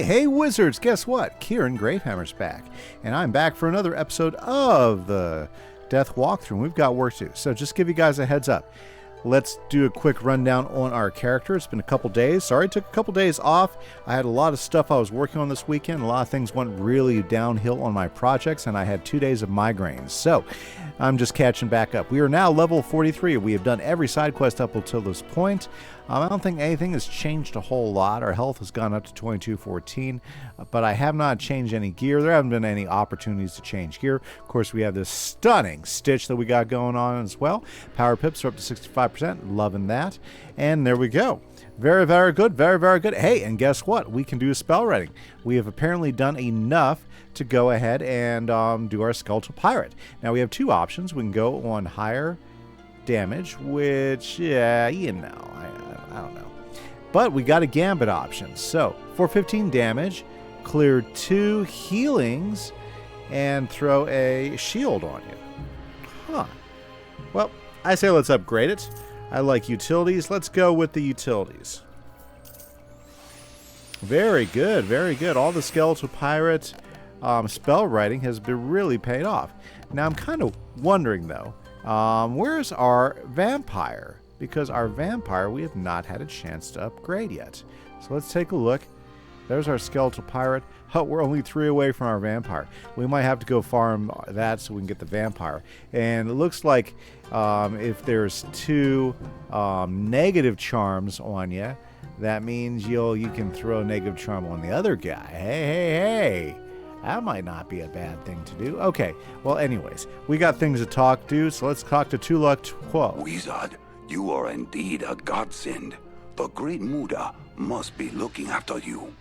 Hey Wizards, guess what? Kieran Gravehammer's back, and I'm back for another episode of the Death Walkthrough, and we've got work to do. So just give you guys a heads up. Let's do a quick rundown on our character. It's been a couple days. Sorry, I took a couple days off. I had a lot of stuff I was working on this weekend. A lot of things went really downhill on my projects, and I had 2 days of migraines. So I'm just catching back up. We are now level 43. We have done every side quest up until this point. I don't think anything has changed a whole lot. Our health has gone up to 2214, but I have not changed any gear. There haven't been any opportunities to change gear. Of course, we have this stunning stitch that we got going on as well. Power pips are up to 65%. Loving that. And there we go. Very, very good. Very, very good. Hey, and guess what? We can do a spell rating. We have apparently done enough to go ahead and do our Skeletal Pirate. Now, we have two options. We can go on higher damage, which, yeah, you know, I don't know. But we got a gambit option. So, for 15 damage, clear 2 healings and throw a shield on you. Huh. Well, I say let's upgrade it. I like utilities. Let's go with the utilities. Very good, very good. All the Skeletal Pirate spell writing has been really paid off. Now, I'm kind of wondering, though, where's our vampire? Because our vampire, we have not had a chance to upgrade yet. So let's take a look. There's our Skeletal Pirate. Oh, we're only 3 away from our vampire. We might have to go farm that so we can get the vampire. And it looks like if there's 2 negative charms on you, that means you can throw a negative charm on the other guy. Hey. That might not be a bad thing to do. Okay, well, anyways, we got things to talk to, so let's talk to Tuluk 12. Wizard, you are indeed a godsend. The great Muda must be looking after you.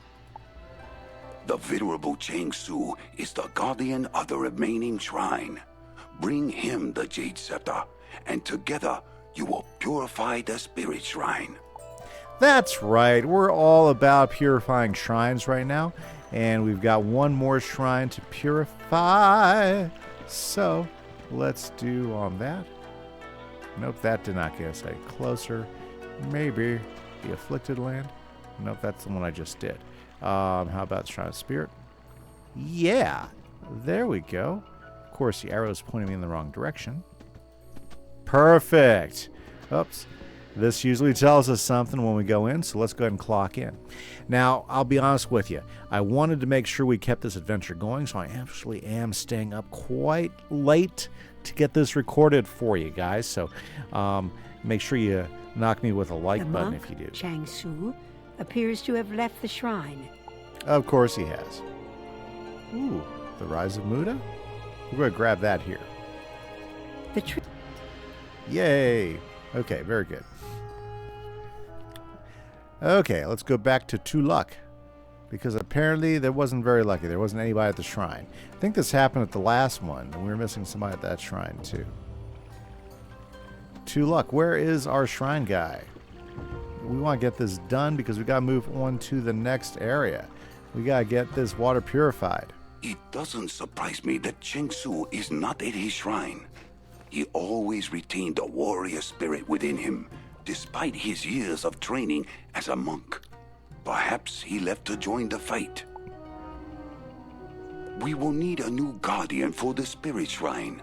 The venerable Chang Su is the guardian of the remaining shrine. Bring him the jade scepter, and together you will purify the spirit shrine. That's right. We're all about purifying shrines right now. And we've got one more shrine to purify. So let's do that. Nope, that did not get us any closer. Maybe the Afflicted Land. Nope, that's the one I just did. How about Shrine of Spirit? Yeah, there we go. Of course, the arrow is pointing me in the wrong direction. Perfect. Oops. This usually tells us something when we go in, so let's go ahead and clock in. Now, I'll be honest with you. I wanted to make sure we kept this adventure going, so I actually am staying up quite late to get this recorded for you guys. So make sure you knock me with a like button if you do. Chang Su appears to have left the shrine. Of course he has. Ooh, the Rise of Muda? We're going to grab that here. Yay! Okay, very good. Okay, let's go back to Tuluk, because apparently there wasn't very lucky. There wasn't anybody at the shrine. I think this happened at the last one, and we were missing somebody at that shrine too. Tuluk, where is our shrine guy? We want to get this done because we got to move on to the next area. We got to get this water purified. It doesn't surprise me that Cheng Su is not at his shrine. He always retained a warrior spirit within him, despite his years of training as a monk. Perhaps he left to join the fight. We will need a new guardian for the spirit shrine.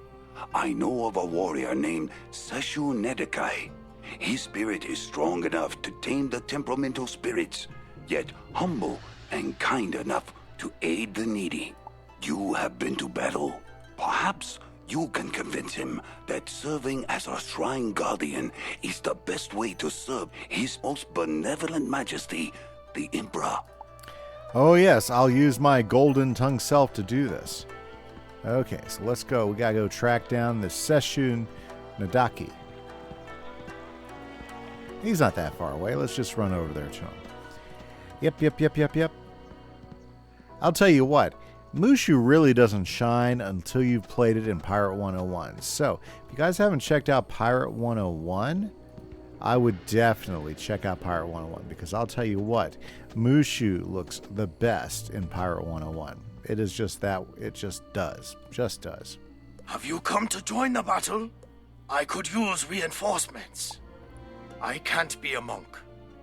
I know of a warrior named Seshu Nedekai. His spirit is strong enough to tame the temperamental spirits, yet humble and kind enough to aid the needy. You have been to battle. Perhaps you can convince him that serving as a shrine guardian is the best way to serve His Most Benevolent Majesty, the Emperor. Oh yes, I'll use my golden tongue self to do this. Okay, so let's go. We gotta go track down the Seshu Nadaki. He's not that far away. Let's just run over there to him. Yep. I'll tell you what. Mushu really doesn't shine until you've played it in Pirate 101. So, if you guys haven't checked out Pirate 101, I would definitely check out Pirate 101, because I'll tell you what, Mushu looks the best in Pirate 101. It is just that, it just does. Have you come to join the battle? I could use reinforcements. I can't be a monk.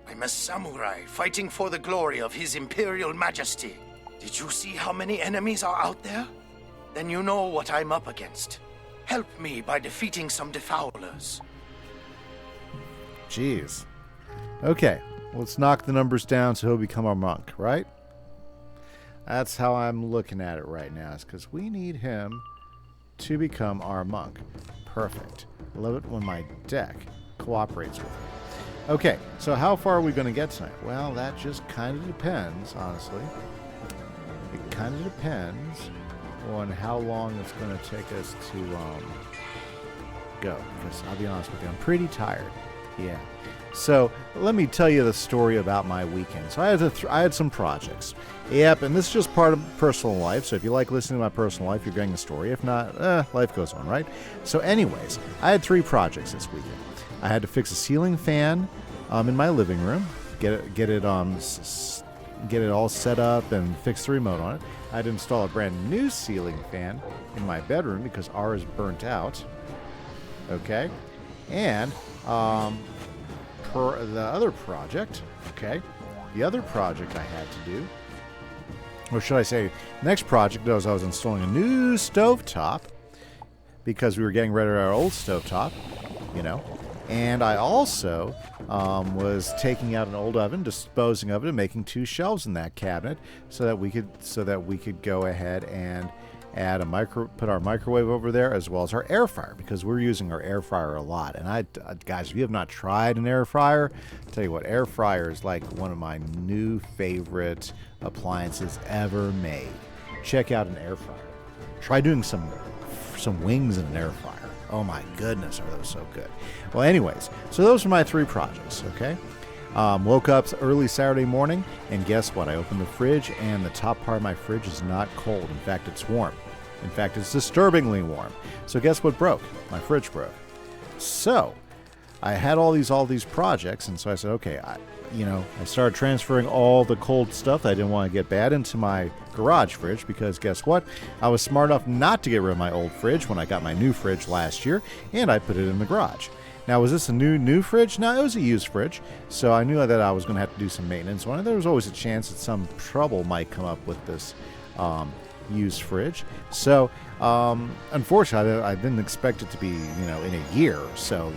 I'm a samurai fighting for the glory of His Imperial Majesty. Did you see how many enemies are out there? Then you know what I'm up against. Help me by defeating some defoulers. Jeez. Okay, let's knock the numbers down so he'll become our monk, right? That's how I'm looking at it right now, is because we need him to become our monk. Perfect. I love it when my deck cooperates with me. Okay, so how far are we going to get tonight? Well, that just kind of depends, honestly. It kind of depends on how long it's going to take us to go. Because I'll be honest with you, I'm pretty tired. Yeah. So let me tell you the story about my weekend. So I had some projects. Yep, and this is just part of personal life. So if you like listening to my personal life, you're getting a story. If not, life goes on, right? So anyways, I had 3 projects this weekend. I had to fix a ceiling fan in my living room, get it all set up and fix the remote on it. I had to install a brand new ceiling fan in my bedroom because ours burnt out. Okay, and per the other project, the other project I had to do, or should I say, next project was I was installing a new stovetop because we were getting rid of our old stovetop, and I also was taking out an old oven, disposing of it, and making 2 shelves in that cabinet so that we could go ahead and add put our microwave over there as well as our air fryer, because we're using our air fryer a lot. And guys, if you have not tried an air fryer, I'll tell you what, air fryer is like one of my new favorite appliances ever made. Check out an air fryer. Try doing some wings in an air fryer. Oh my goodness, are those so good. Well, anyways, so those are my 3 projects, okay? Woke up early Saturday morning, and guess what? I opened the fridge, and the top part of my fridge is not cold. In fact, it's warm. In fact, it's disturbingly warm. So guess what broke? My fridge broke. So I had all these projects, and so I said, okay, I started transferring all the cold stuff that I didn't want to get bad into my garage fridge, because guess what? I was smart enough not to get rid of my old fridge when I got my new fridge last year, and I put it in the garage. Now, was this a new fridge? No, it was a used fridge, so I knew that I was going to have to do some maintenance on it. There was always a chance that some trouble might come up with this used fridge. So, unfortunately, I didn't expect it to be, in a year. So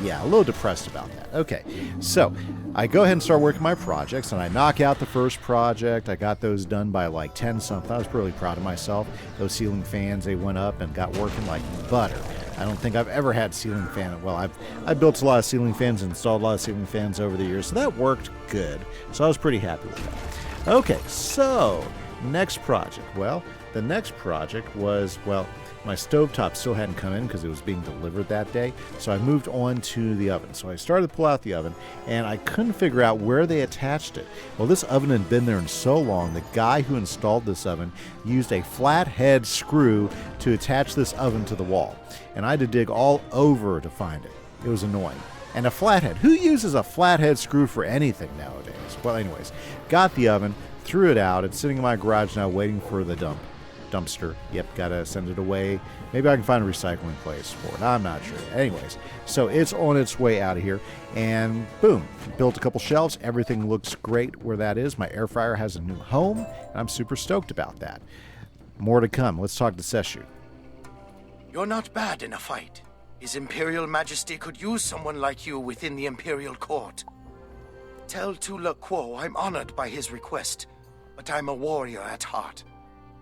yeah, a little depressed about that. Okay, so I go ahead and start working my projects, and I knock out the first project. I got those done by like 10 something. I was really proud of myself. Those ceiling fans, they went up and got working like butter. I don't think I've ever had ceiling fan. Well, I've built a lot of ceiling fans, installed a lot of ceiling fans over the years, so that worked good. So I was pretty happy with that. Okay, so next project. Well, the next project was, my stovetop still hadn't come in because it was being delivered that day, so I moved on to the oven. So I started to pull out the oven, and I couldn't figure out where they attached it. Well, this oven had been there in so long, the guy who installed this oven used a flathead screw to attach this oven to the wall, and I had to dig all over to find it. It was annoying. And a flathead. Who uses a flathead screw for anything nowadays? Well, anyways, got the oven, threw it out. It's sitting in my garage now waiting for the dumpster. Yep, gotta send it away. Maybe I can find a recycling place for it. I'm not sure. Anyways, so it's on its way out of here, and boom, built a couple shelves. Everything looks great where that is. My air fryer has a new home, and I'm super stoked about that. More to come. Let's talk to Seshu. You're not bad in a fight. His Imperial Majesty could use someone like you within the Imperial Court. Tell Tula Quo I'm honored by his request, but I'm a warrior at heart.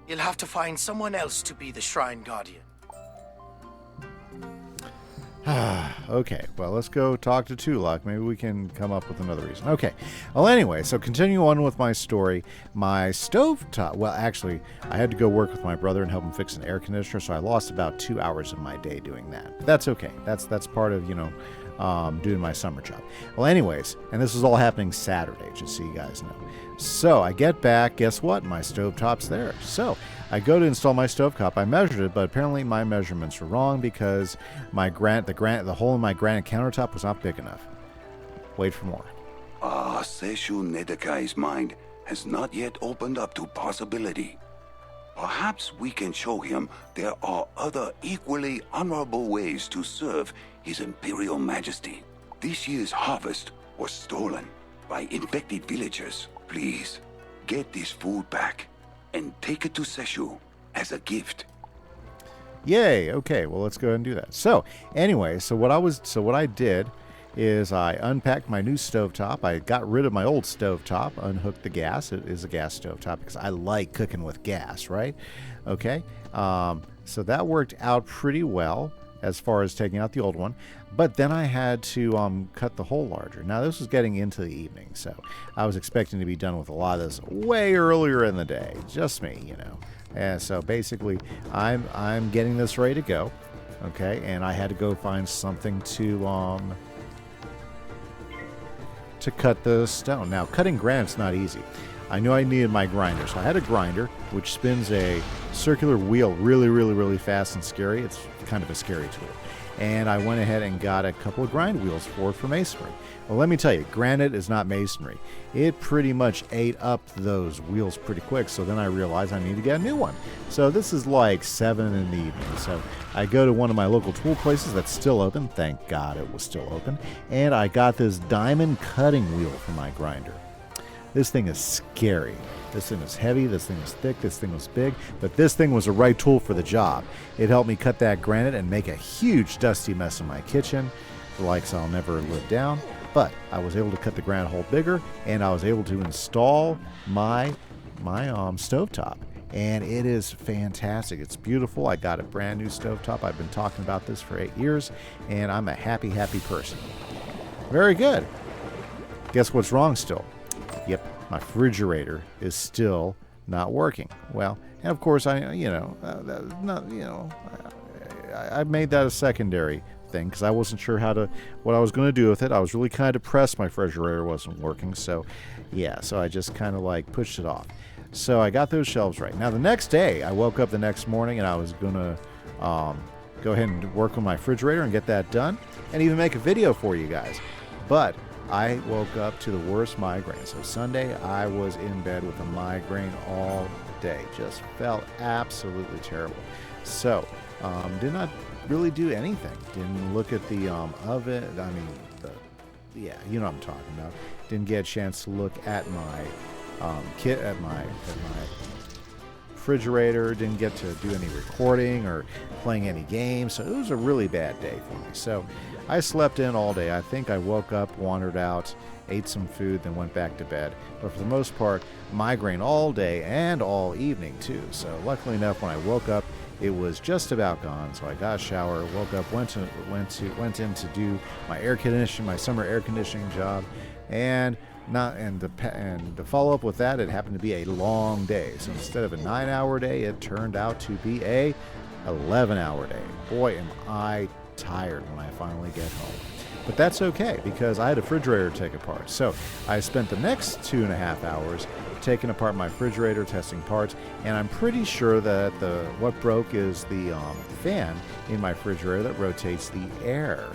You'll have to find someone else to be the Shrine Guardian. Okay, well, let's go talk to Tulak. Maybe we can come up with another reason. Okay, well, anyway, so continue on with my story. My stovetop, well, actually, I had to go work with my brother and help him fix an air conditioner, so I lost about 2 hours of my day doing that. But that's okay. That's part of, doing my summer job. Well, anyways, and this is all happening Saturday, just so you guys know. So I get back, guess what? My stovetop's there. So I go to install my stovetop. I measured it, but apparently my measurements were wrong because the hole in my granite countertop was not big enough. Wait for more. Seshu Nedekai's mind has not yet opened up to possibility. Perhaps we can show him there are other equally honorable ways to serve His Imperial Majesty. This year's harvest was stolen. by infected villagers. Please, get this food back and take it to Seshu as a gift. Yay. Okay, well, let's go ahead and do that. So, anyway, what I did is I unpacked my new stovetop. I got rid of my old stovetop, unhooked the gas. It is a gas stovetop because I like cooking with gas, right? Okay. So that worked out pretty well as far as taking out the old one. But then I had to cut the hole larger. Now, this was getting into the evening, so I was expecting to be done with a lot of this way earlier in the day. Just me, you know. And so basically, I'm getting this ready to go, okay? And I had to go find something to cut the stone. Now, cutting granite's not easy. I knew I needed my grinder, so I had a grinder which spins a circular wheel really, really, really fast and scary. It's kind of a scary tool. And I went ahead and got a couple of grind wheels for masonry. Well, let me tell you, granite is not masonry. It pretty much ate up those wheels pretty quick, so then I realized I need to get a new one. So this is like 7 in the evening. So I go to one of my local tool places that's still open. Thank God it was still open. And I got this diamond cutting wheel for my grinder. This thing is scary. This thing is heavy, this thing is thick, this thing was big, but this thing was the right tool for the job. It helped me cut that granite and make a huge dusty mess in my kitchen, the likes I'll never live down. But I was able to cut the granite hole bigger, and I was able to install my stovetop. And it is fantastic. It's beautiful. I got a brand new stovetop. I've been talking about this for 8 years, and I'm a happy, happy person. Very good. Guess what's wrong still? Yep. My refrigerator is still not working. Well, and of course, I made that a secondary thing because I wasn't sure what I was going to do with it. I was really kind of depressed my refrigerator wasn't working. So, yeah, so I just kind of like pushed it off. So I got those shelves right. Now, the next day, I woke up the next morning and I was going to go ahead and work on my refrigerator and get that done and even make a video for you guys. But I woke up to the worst migraine. So Sunday, I was in bed with a migraine all day. Just felt absolutely terrible. So, did not really do anything. Didn't look at the oven. I mean, yeah, you know what I'm talking about. Didn't get a chance to look at my at my refrigerator. Didn't get to do any recording or playing any games. So it was a really bad day for me. So I slept in all day. I think I woke up, wandered out, ate some food, then went back to bed. But for the most part, migraine all day and all evening too. So luckily enough, when I woke up, it was just about gone. So I got a shower, woke up, went in to do my air conditioning, my summer air conditioning job, and the follow up with that, it happened to be a long day. So instead of a 9-hour day, it turned out to be a 11-hour day. Boy, am I tired when I finally get home. But that's okay because I had a refrigerator to take apart. So I spent the next 2.5 hours taking apart my refrigerator, testing parts, and I'm pretty sure that what broke is the fan in my refrigerator that rotates the air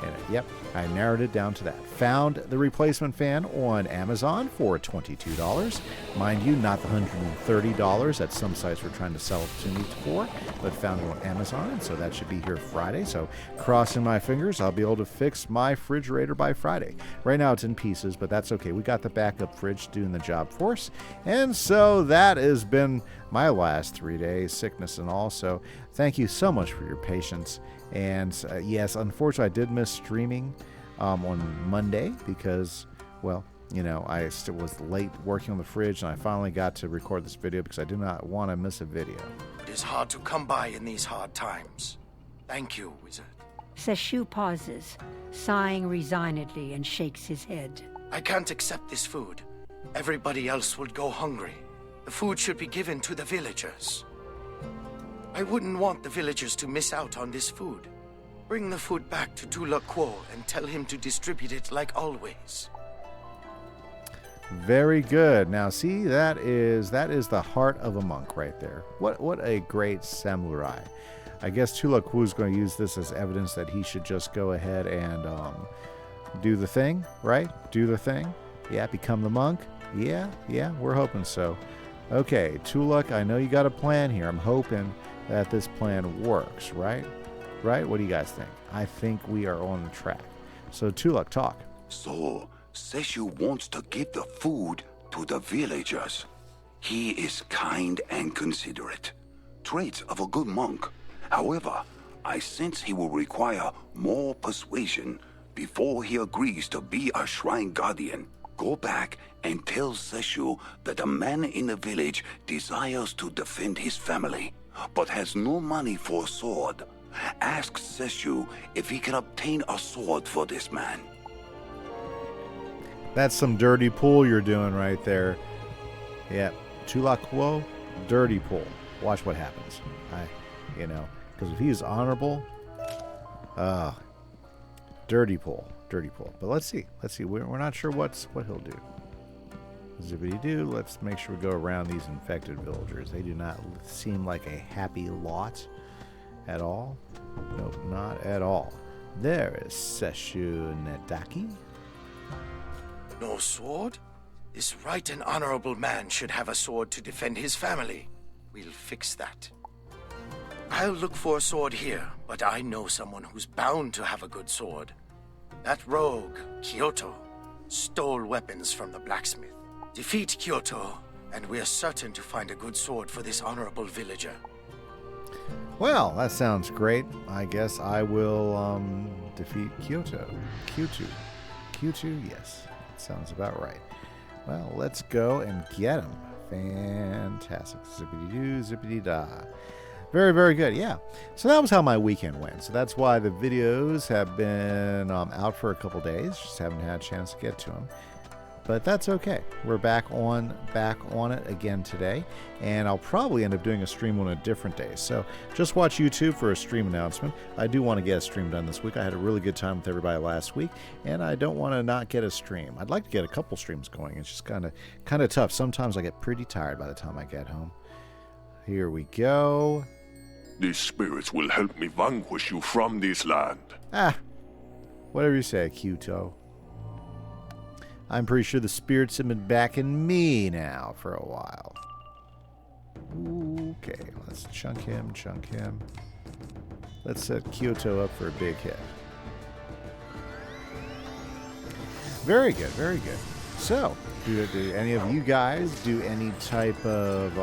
in it. Yep, I narrowed it down to that. Found the replacement fan on Amazon for $22. Mind you, not the $130 that some sites were trying to sell it to me for, but found it on Amazon, and so that should be here Friday. So crossing my fingers, I'll be able to fix my refrigerator by Friday. Right now it's in pieces, but that's okay. We got the backup fridge doing the job for us. And so that has been my last 3 days, sickness and all. So thank you so much for your patience. And yes, unfortunately, I did miss streaming on Monday because, well, you know, I still was late working on the fridge, and I finally got to record this video because I did not want to miss a video. It is hard to come by in these hard times. Thank you, Wizard. Seshu pauses, sighing resignedly, and shakes his head. I can't accept this food. Everybody else would go hungry. The food should be given to the villagers. I wouldn't want the villagers to miss out on this food. Bring the food back to Tula Quo and tell him to distribute it like always. Very good. Now, see, that is the heart of a monk right there. What a great samurai. I guess Tula Quo is going to use this as evidence that he should just go ahead and do the thing, right? Do the thing. Yeah, become the monk. Yeah, we're hoping so. Okay, Tuluk, I know you got a plan here. I'm hoping that this plan works, right? Right? What do you guys think? I think we are on track. So, Tuluk, talk. So, Seshu wants to give the food to the villagers. He is kind and considerate. Traits of a good monk. However, I sense he will require more persuasion before he agrees to be a shrine guardian. Go back and tell Seshu that a man in the village desires to defend his family, but has no money for a sword. Ask Seshu if he can obtain a sword for this man. That's some dirty pool you're doing right there. Yeah, Tulaquo, dirty pool. Watch what happens. Because if he's honorable, dirty pool. But let's see. We're not sure what he'll do. Zippity-doo. Let's make sure we go around these infected villagers. They do not seem like a happy lot at all. Nope, not at all. There is Seshu Nedaki. No sword? This right and honorable man should have a sword to defend his family. We'll fix that. I'll look for a sword here, but I know someone who's bound to have a good sword. That rogue, Kyoto, stole weapons from the blacksmith. Defeat Kyoto, and we're certain to find a good sword for this honorable villager. Well, that sounds great. I guess I will defeat Kyoto. Q2, yes. Sounds about right. Well, let's go and get him. Fantastic. Zippity-doo, zippity-da. Very, very good. Yeah. So that was how my weekend went. So that's why the videos have been out for a couple days. Just haven't had a chance to get to them. But that's okay. We're back on it again today. And I'll probably end up doing a stream on a different day. So just watch YouTube for a stream announcement. I do want to get a stream done this week. I had a really good time with everybody last week. And I don't want to not get a stream. I'd like to get a couple streams going. It's just kind of tough. Sometimes I get pretty tired by the time I get home. Here we go. These spirits will help me vanquish you from this land. Whatever you say, Kyoto. I'm pretty sure the spirits have been backing me now for a while. Okay, let's chunk him. Let's set Kyoto up for a big hit. Very good. So, do any of you guys do any type of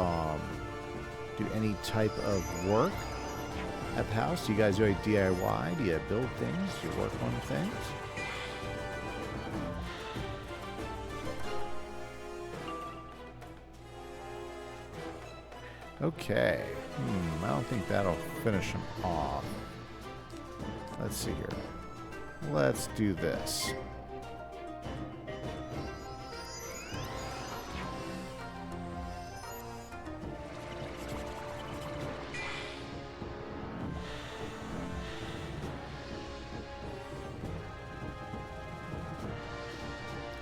work at the house? Do you guys do any DIY? Do you build things? Do you work on things? Okay. I don't think that'll finish him off. Let's see here. Let's do this.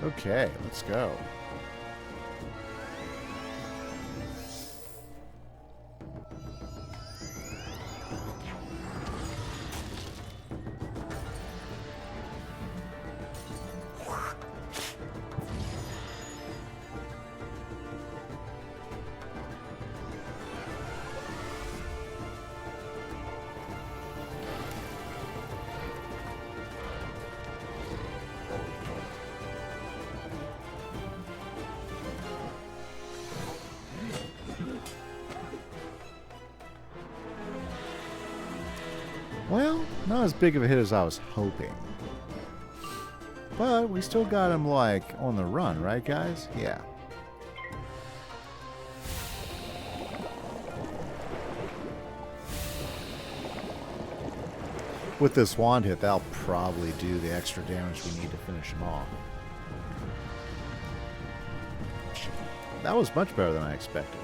Okay, let's go. Well, not as big of a hit as I was hoping. But we still got him, like, on the run, right, guys? Yeah. With this wand hit, that'll probably do the extra damage we need to finish him off. That was much better than I expected.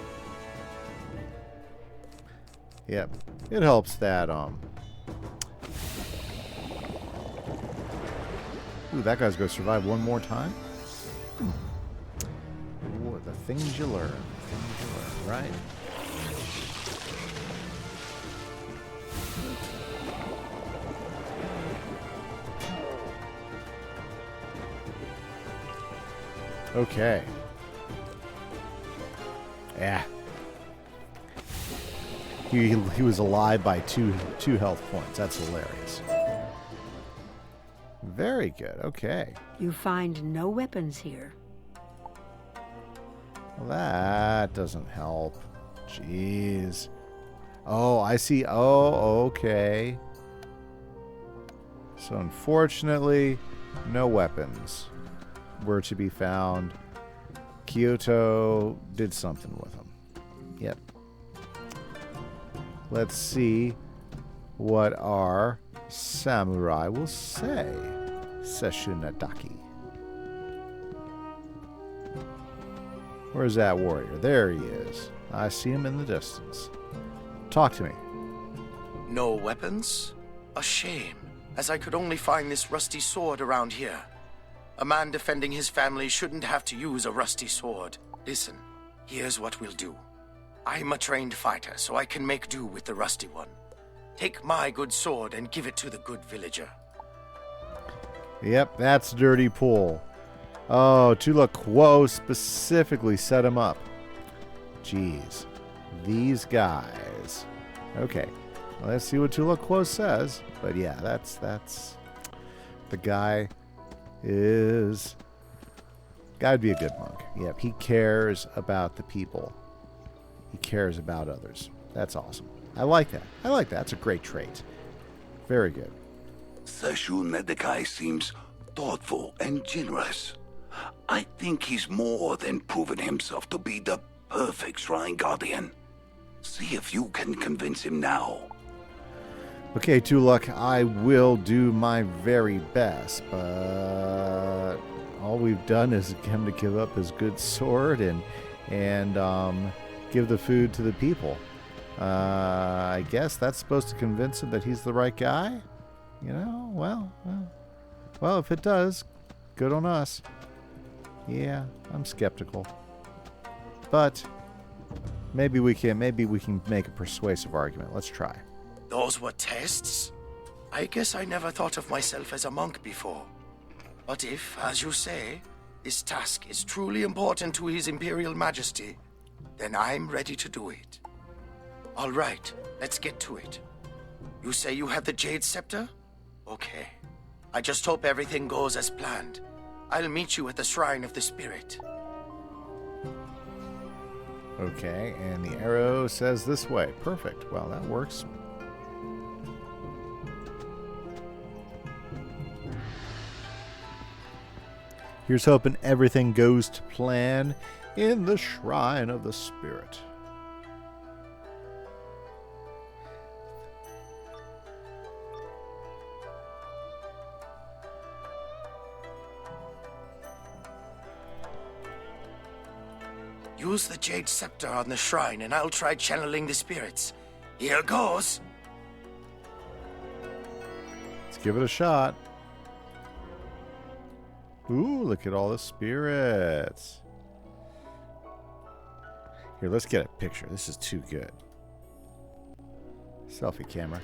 Yep. It helps that, Ooh, that guy's going to survive one more time? Ooh, the things you learn. Right? Okay. Yeah. He was alive by two health points. That's hilarious. Very good. Okay. You find no weapons here. Well, that doesn't help. Jeez. Oh, I see. Oh, okay. So unfortunately, no weapons were to be found. Kyoto did something with them. Yep. Let's see what our samurai will say. Seshunadaki. Where's that warrior? There he is. I see him in the distance. Talk to me. No weapons? A shame, as I could only find this rusty sword around here. A man defending his family shouldn't have to use a rusty sword. Listen, here's what we'll do. I'm a trained fighter, so I can make do with the rusty one. Take my good sword and give it to the good villager. Yep, that's Dirty Pool. Oh, Tula Quo specifically set him up. Jeez. These guys. Okay. Well, let's see what Tula Quo says. But yeah, that's the guy is gotta be a good monk. Yep, he cares about the people. He cares about others. That's awesome. I like that. I like that. That's a great trait. Very good. Seshunadaki seems thoughtful and generous. I think he's more than proven himself to be the perfect shrine guardian. See if you can convince him now. Okay, Tuluk, I will do my very best, but all we've done is get him to give up his good sword and give the food to the people. I guess that's supposed to convince him that he's the right guy? You know, well, if it does, good on us. Yeah, I'm skeptical. But maybe we can make a persuasive argument. Let's try. Those were tests? I guess I never thought of myself as a monk before. But if, as you say, this task is truly important to His Imperial Majesty, then I'm ready to do it. All right, let's get to it. You say you have the jade scepter? Okay. I just hope everything goes as planned. I'll meet you at the Shrine of the Spirit. Okay, and the arrow says this way. Perfect. Well, that works. Here's hoping everything goes to plan in the Shrine of the Spirit. Use the jade scepter on the shrine and I'll try channeling the spirits. Here goes. Let's give it a shot. Ooh, look at all the spirits. Here, let's get a picture. This is too good. Selfie camera.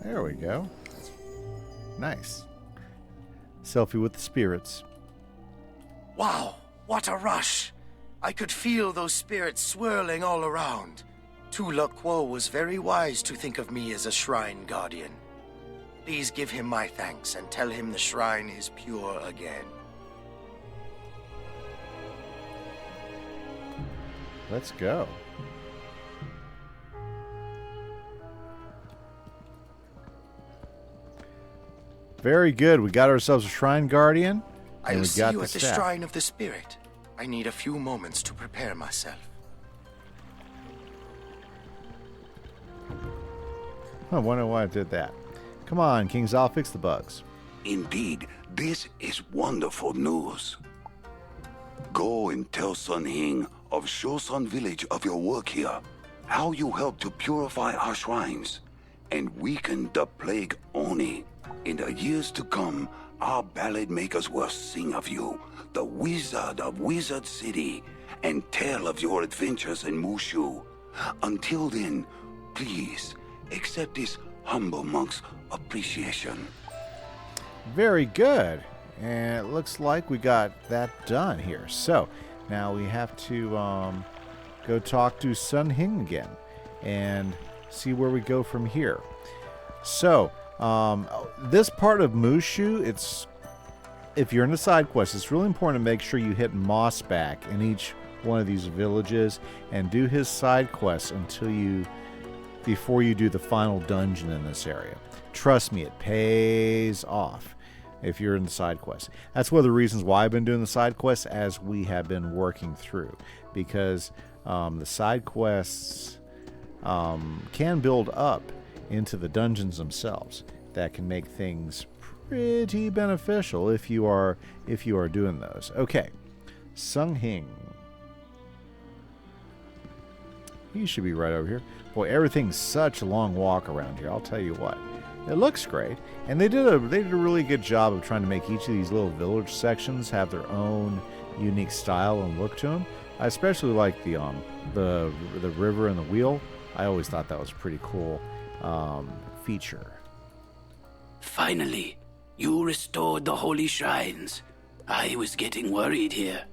There we go. Nice. Selfie with the spirits. Wow, what a rush. I could feel those spirits swirling all around. Tula Quo was very wise to think of me as a shrine guardian. Please give him my thanks and tell him the shrine is pure again. Let's go. Very good. We got ourselves a shrine guardian. I'll see you at the Shrine of the Spirit. I need a few moments to prepare myself. I wonder why I did that. Come on, Kings, I'll fix the bugs. Indeed, this is wonderful news. Go and tell Sun Hing of Shosun Village of your work here, how you help to purify our shrines and weaken the plague Oni. In the years to come, our ballad makers will sing of you, the wizard of Wizard City, and tell of your adventures in Mushu. Until then, please accept this humble monk's appreciation. Very good. And it looks like we got that done here. So now we have to go talk to Sun Hing again and see where we go from here. So, this part of Mushu, if you're in the side quest, it's really important to make sure you hit Mossback in each one of these villages and do his side quests before you do the final dungeon in this area. Trust me, it pays off if you're in the side quest. That's one of the reasons why I've been doing the side quests as we have been working through, because the side quests can build up into the dungeons themselves. That can make things pretty beneficial if you are doing those. Okay, Sung Hing. He should be right over here. Boy, everything's such a long walk around here. I'll tell you what. It looks great, and they did a really good job of trying to make each of these little village sections have their own unique style and look to them. I especially like the river and the wheel. I always thought that was a pretty cool feature. Finally, you restored the holy shrines. I was getting worried here.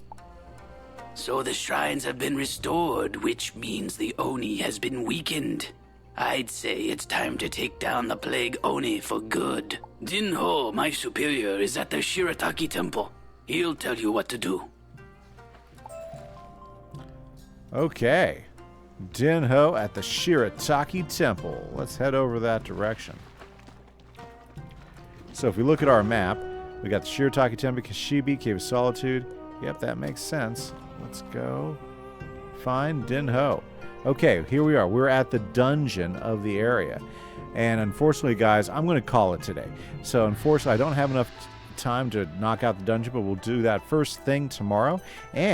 So the shrines have been restored, which means the Oni has been weakened. I'd say it's time to take down the plague Oni for good. Jinho, my superior, is at the Shirataki temple. He'll tell you what to do. Okay. Jinho at the Shirataki temple. Let's head over that direction. So if we look at our map, we got the Shirataki temple, Kashibi, Cave of Solitude. Yep, that makes sense. Let's go find Jinho. Okay, here we are. We're at the dungeon of the area. And unfortunately, guys, I'm going to call it today. So unfortunately, I don't have enough time to knock out the dungeon, but we'll do that first thing tomorrow. And